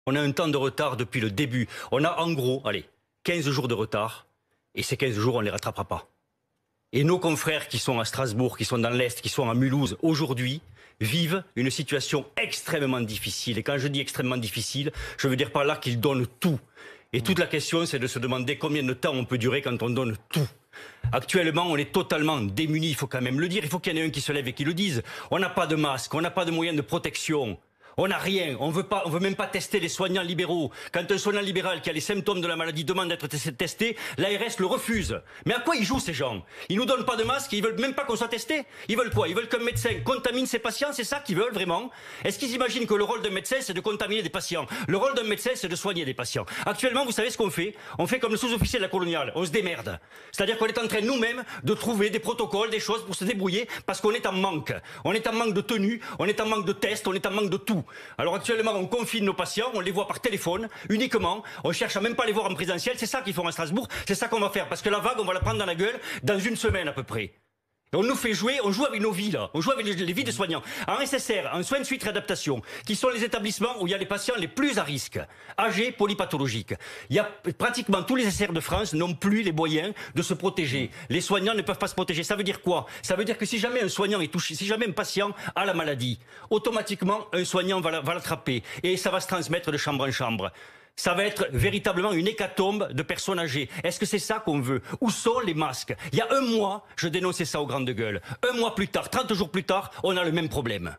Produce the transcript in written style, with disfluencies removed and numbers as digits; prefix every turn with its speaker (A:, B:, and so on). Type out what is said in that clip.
A: On a un temps de retard depuis le début. On a en gros, allez, 15 jours de retard. Et ces 15 jours, on ne les rattrapera pas. Et nos confrères qui sont à Strasbourg, qui sont dans l'Est, qui sont à Mulhouse, aujourd'hui, vivent une situation extrêmement difficile. Et quand je dis extrêmement difficile, je veux dire par là qu'ils donnent tout. Et toute la question, c'est de se demander combien de temps on peut durer quand on donne tout. Actuellement, on est totalement démunis, il faut quand même le dire. Il faut qu'il y en ait un qui se lève et qui le dise. On n'a pas de masque, on n'a pas de moyens de protection. On n'a rien, on veut même pas tester les soignants libéraux. Quand un soignant libéral qui a les symptômes de la maladie demande d'être testé, l'ARS le refuse. Mais à quoi ils jouent ces gens? Ils nous donnent pas de masque, ils veulent même pas qu'on soit testé. Ils veulent quoi? Ils veulent qu'un médecin contamine ses patients, c'est ça qu'ils veulent vraiment? Est-ce qu'ils imaginent que le rôle d'un médecin c'est de contaminer des patients? Le rôle d'un médecin c'est de soigner des patients. Actuellement, vous savez ce qu'on fait? On fait comme le sous-officier de la coloniale, on se démerde. C'est-à-dire qu'on est en train nous-mêmes de trouver des protocoles, des choses pour se débrouiller parce qu'on est en manque. On est en manque de tenue, on est en manque de tests, on est en manque de tout. Alors actuellement, on confine nos patients, on les voit par téléphone, uniquement. On cherche à même pas les voir en présentiel. C'est ça qu'ils font à Strasbourg. C'est ça qu'on va faire. Parce que la vague, on va la prendre dans la gueule dans une semaine à peu près. Et on nous fait jouer, on joue avec nos vies là. On joue avec les vies des soignants. En SSR, en soins de suite réadaptation, qui sont les établissements où il y a les patients les plus à risque, âgés, polypathologiques. Il y a pratiquement tous les SSR de France n'ont plus les moyens de se protéger. Les soignants ne peuvent pas se protéger. Ça veut dire quoi? Ça veut dire que si jamais un soignant est touché, si jamais un patient a la maladie, automatiquement un soignant va l'attraper et ça va se transmettre de chambre en chambre. Ça va être véritablement une hécatombe de personnes âgées. Est-ce que c'est ça qu'on veut? Où sont les masques? Il y a un mois, je dénonçais ça aux grandes gueules. Un mois plus tard, 30 jours plus tard, on a le même problème.